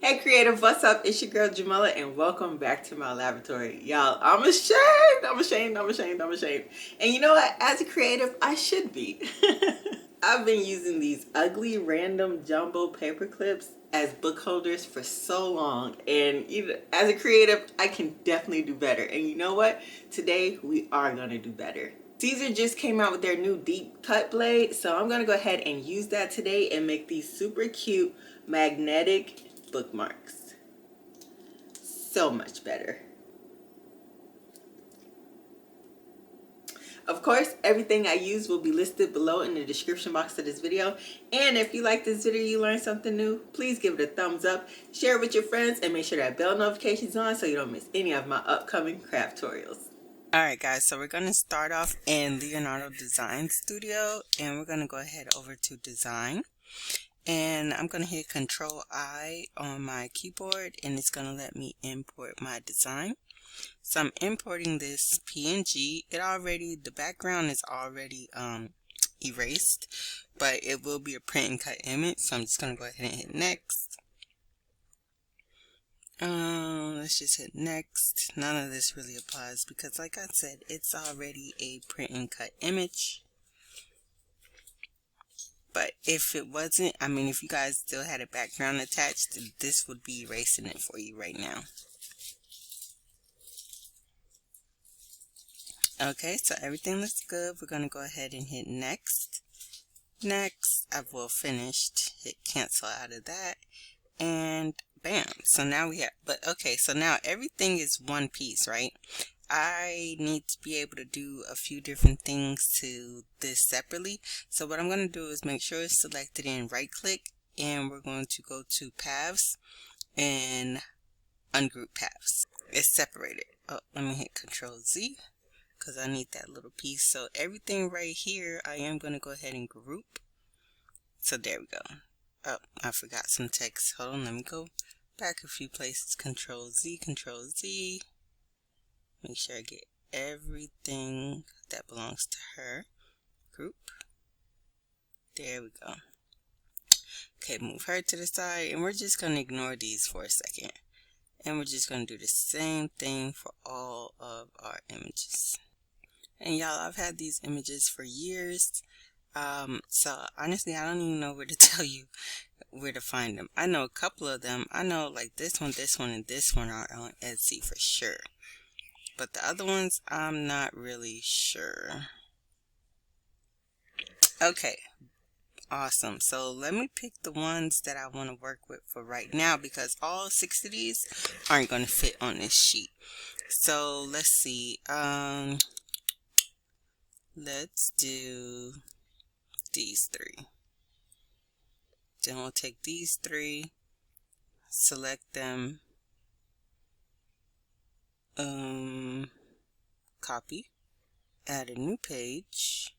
Hey creative, what's up? It's your girl Jamila and welcome back to my laboratory. Y'all, I'm ashamed. And you know what? As a creative, I should be. I've been using these ugly random jumbo paper clips as book holders for so long, and even as a creative, I can definitely do better. And you know what? Today we are gonna do better. Siser just came out with their new deep cut blade, so I'm gonna go ahead and use that today and make these super cute magnetic bookmarks. So much better. Of course, everything I use will be listed below in the description box of this video. And if you like this video, you learned something new, please give it a thumbs up, share it with your friends, and make sure that bell notification's on so you don't miss any of my upcoming craft tutorials. Alright guys, so we're going to start off in Leonardo Design Studio, and we're going to go ahead over to Design. And I'm going to hit Control I on my keyboard, and it's going to let me import my design. So I'm importing this PNG. The background is already erased, but it will be a print and cut image. So I'm just going to go ahead and hit next. Let's just hit next. None of this really applies because, like I said, it's already a print and cut image. But if it wasn't, if you guys still had a background attached, this would be erasing it for you right now. Okay, so everything looks good. We're going to go ahead and hit next. Next, I've finished. Hit cancel out of that. And bam. So now we have, so now everything is one piece, right? I need to be able to do a few different things to this separately. So what I'm going to do is make sure it's selected and right click, and we're going to go to paths and ungroup paths. It's separated. Oh, let me hit Control Z because I need that little piece. So everything right here I am going to go ahead and group. So there we go. Oh, I forgot some text. Hold on, let me go back a few places. Control Z, Control Z. Make sure I get everything that belongs to her. Group. There we go. Okay, move her to the side, and we're just going to ignore these for a second. And we're just going to do the same thing for all of our images. And y'all, I've had these images for years. So honestly, I don't even know where to tell you where to find them. I know a couple of them. I know like this one, and this one are on Etsy for sure. But the other ones, I'm not really sure. Okay, awesome. So let me pick the ones that I want to work with for right now, because all 6 of these aren't going to fit on this sheet. So let's see. Let's do these 3. Then we'll take these 3, select them, copy, add a new page,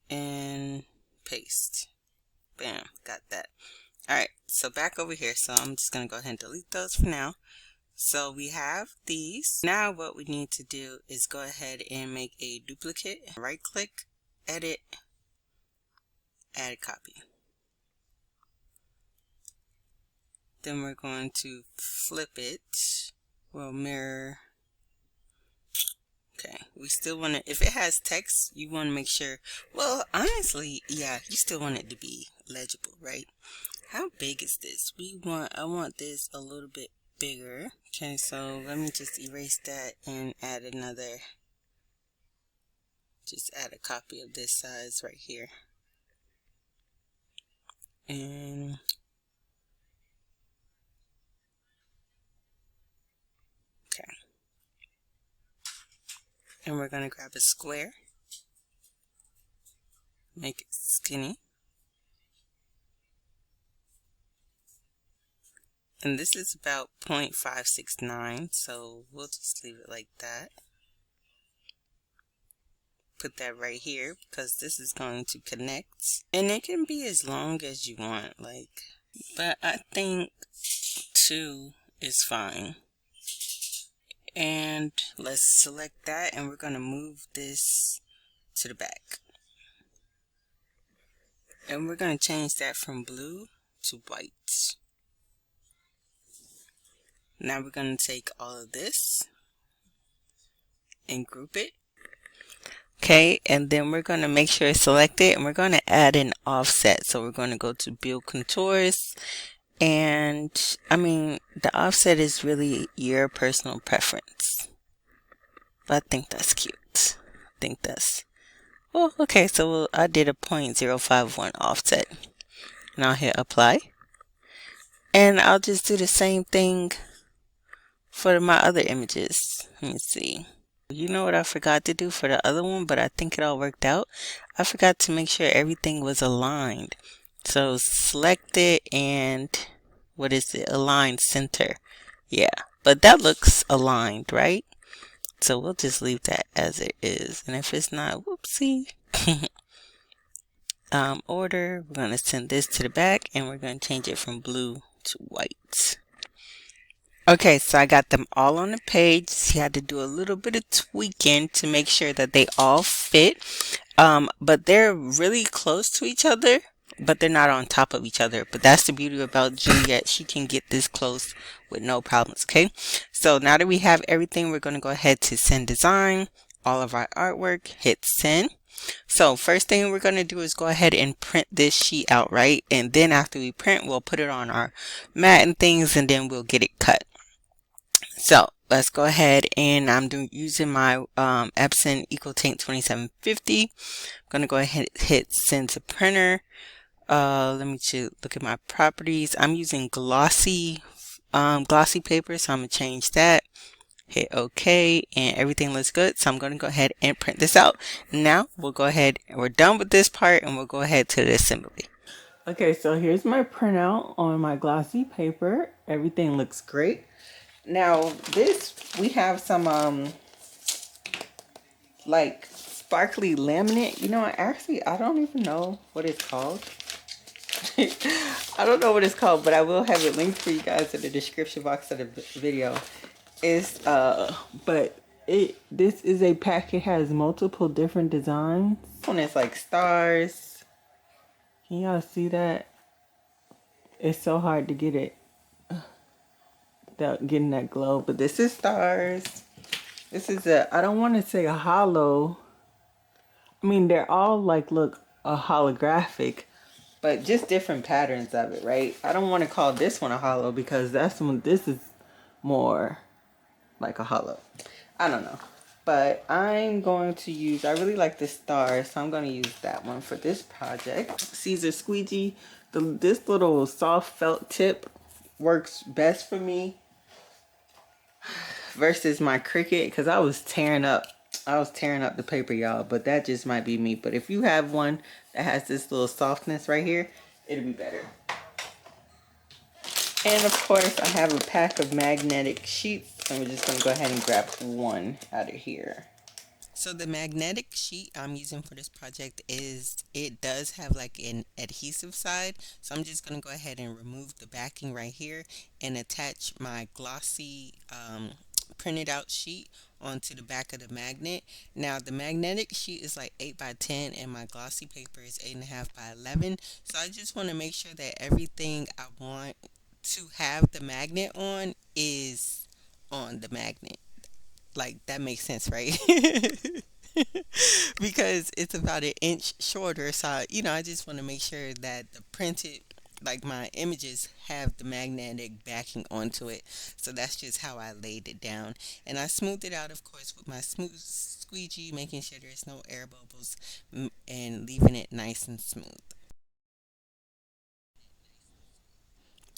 and paste. Bam, got that. Alright, so back over here. So I'm just going to go ahead and delete those for now. So we have these. Now what we need to do is go ahead and make a duplicate. Right click, edit, add a copy. Then we're going to flip it. We'll mirror. Okay, we still want to, if it has text, you want to make sure, well, honestly, yeah, you still want it to be legible, right? How big is this? I want this a little bit bigger. Okay, so let me just erase that and add another, just add a copy of this size right here. And okay. And we're going to grab a square, make it skinny. And this is about 0.569, so we'll just leave it like that. Put that right here because this is going to connect. And it can be as long as you want, but I think 2 is fine. And let's select that, and we're going to move this to the back. And we're going to change that from blue to white. Now we're going to take all of this and group it. Okay, and then we're going to make sure it's selected, and we're going to add an offset. So we're going to go to build contours, and I mean, the offset is really your personal preference, but I think that's cute. I think that's, well, okay, so I did a 0.051 offset, and I'll hit apply, and I'll just do the same thing for my other images. Let me see. You know what I forgot to do for the other one, but I think it all worked out. I forgot to make sure everything was aligned. So select it and what is it? Align center. Yeah, but that looks aligned, right? So we'll just leave that as it is. And if it's not, whoopsie. Order, we're going to send this to the back and we're going to change it from blue to white. Okay, so I got them all on the page. You had to do a little bit of tweaking to make sure that they all fit. But they're really close to each other, but they're not on top of each other. But that's the beauty about Juliet. She can get this close with no problems, okay? So now that we have everything, we're going to go ahead to send design, all of our artwork, hit send. So first thing we're going to do is go ahead and print this sheet out, right? And then after we print, we'll put it on our mat and things, and then we'll get it cut. So let's go ahead, and I'm using my Epson EcoTank 2750. I'm going to go ahead and hit send to printer. Let me look at my properties. I'm using glossy paper, so I'm going to change that. Hit OK, and everything looks good. So I'm going to go ahead and print this out. Now we'll go ahead, and we're done with this part, and we'll go ahead to the assembly. Okay, so here's my printout on my glossy paper. Everything looks great. Now this, we have some like sparkly laminate. You know, actually I don't even know what it's called. I don't know what it's called, but I will have it linked for you guys in the description box of the video. It's but this is a pack. It has multiple different designs. This one is like stars. Can y'all see that? It's so hard to get it without getting that glow, but this is stars. This is I don't want to say a hollow. I mean, they're all like, look, a holographic, but just different patterns of it, right? I don't want to call this one a hollow because this is more like a hollow. I don't know. But I'm going to use, I really like this star, so I'm going to use that one for this project. Siser Squeegee, this little soft felt tip works best for me versus my Cricut, because I was tearing up the paper, y'all, but that just might be me. But if you have one that has this little softness right here, it'll be better. And of course, I have a pack of magnetic sheets, and we're just going to go ahead and grab one out of here. So the magnetic sheet I'm using for this project it does have like an adhesive side. So I'm just going to go ahead and remove the backing right here and attach my glossy printed out sheet onto the back of the magnet. Now the magnetic sheet is like 8 by 10 and my glossy paper is 8.5 by 11. So I just want to make sure that everything I want to have the magnet on is on the magnet. Like, that makes sense, right? Because it's about an inch shorter, so I just want to make sure that the printed, like, my images have the magnetic backing onto it. So that's just how I laid it down, and I smoothed it out, of course, with my smooth squeegee, making sure there's no air bubbles, and leaving it nice and smooth.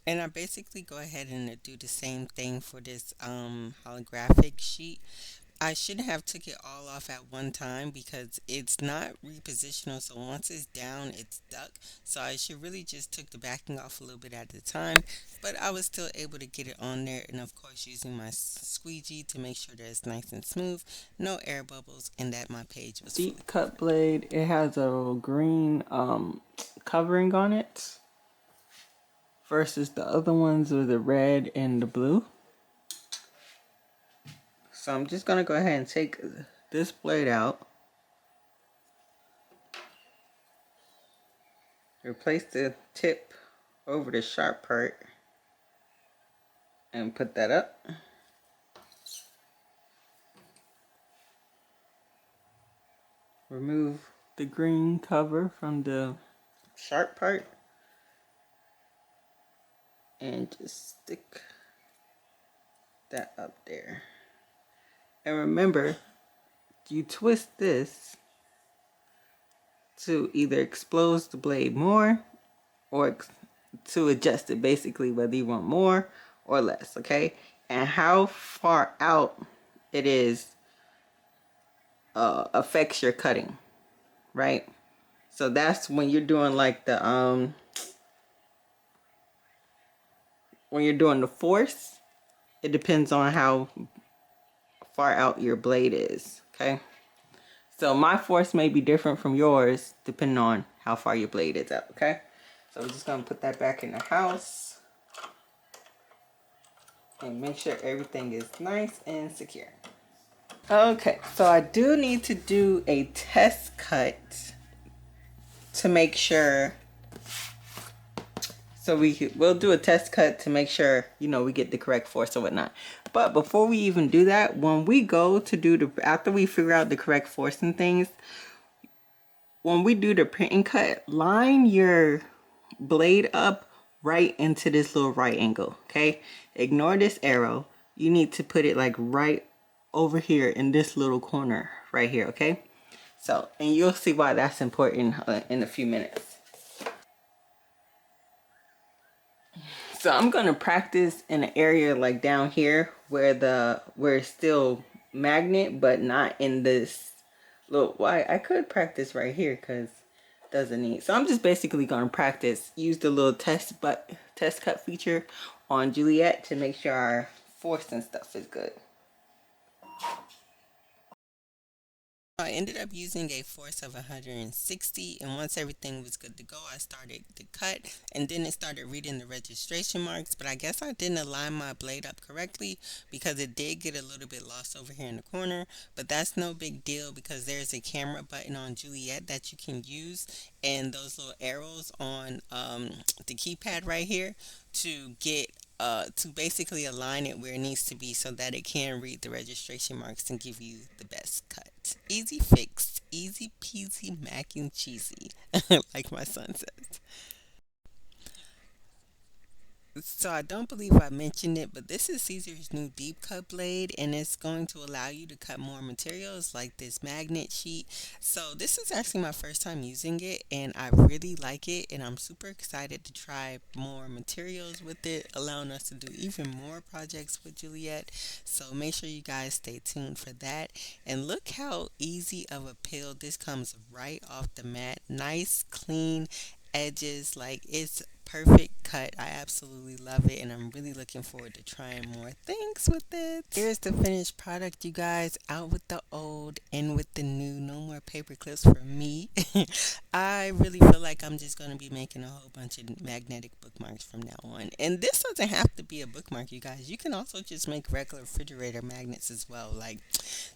And I basically go ahead and do the same thing for this holographic sheet. I shouldn't have took it all off at one time because it's not repositional, so once it's down it's stuck. So I should really just took the backing off a little bit at a time, but I was still able to get it on there, and of course using my squeegee to make sure that it's nice and smooth, no air bubbles, and that my page was deep cut blade. It has a green covering on it versus the other ones with the red and the blue. So I'm just going to go ahead and take this blade out, replace the tip over the sharp part, and put that up. Remove the green cover from the sharp part and just stick that up there. And remember, you twist this to either expose the blade more or to adjust it, basically whether you want more or less, okay? And how far out it is affects your cutting, right? So that's when you're doing like the when you're doing the force, it depends on how far out your blade is, okay? So my force may be different from yours depending on how far your blade is out, okay? So we're just gonna put that back in the house and make sure everything is nice and secure. Okay, so I do need to do a test cut to make sure. So we'll do a test cut to make sure, you know, we get the correct force or whatnot. But before we even do that, when we go to do after we figure out the correct force and things, when we do the print and cut, line your blade up right into this little right angle, okay? Ignore this arrow. You need to put it like right over here in this little corner right here, okay? So, and you'll see why that's important in a few minutes. So I'm gonna practice in an area like down here where it's still magnet, but not in this little. Why I could practice right here because it doesn't need. So I'm just basically gonna practice. Use the little test cut feature on Juliet to make sure our force and stuff is good. I ended up using a force of 160, and once everything was good to go, I started the cut, and then it started reading the registration marks. But I guess I didn't align my blade up correctly because it did get a little bit lost over here in the corner. But that's no big deal because there's a camera button on Juliet that you can use, and those little arrows on the keypad right here to get to basically align it where it needs to be so that it can read the registration marks and give you the best cut. Easy fix, easy peasy mac and cheesy, like my son says. So I don't believe I mentioned it, but this is Caesar's new deep cut blade, and it's going to allow you to cut more materials like this magnet sheet. So this is actually my first time using it, and I really like it, and I'm super excited to try more materials with it, allowing us to do even more projects with Juliet. So make sure you guys stay tuned for that. And look how easy of a peel this comes right off the mat. Nice, clean edges, like it's perfect cut. I absolutely love it, and I'm really looking forward to trying more things with it. Here's the finished product, you guys. Out with the old, in with the new. No more paper clips for me. I really feel like I'm just going to be making a whole bunch of magnetic bookmarks from now on. And this doesn't have to be a bookmark, you guys. You can also just make regular refrigerator magnets as well. Like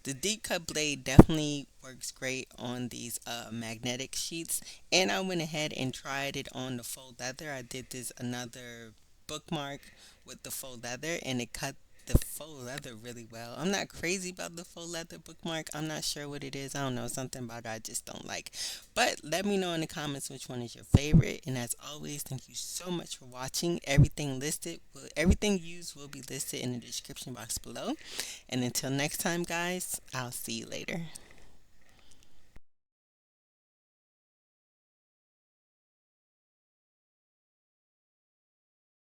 the deep cut blade definitely works great on these magnetic sheets, and I went ahead and tried it on the faux leather. I did this another bookmark with the faux leather, and it cut the faux leather really well. I'm not crazy about the faux leather bookmark. I'm not sure what it is. I don't know, something about it I just don't like. But let me know in the comments which one is your favorite. And as always, thank you so much for watching. Everything used will be listed in the description box below. And until next time, guys, I'll see you later.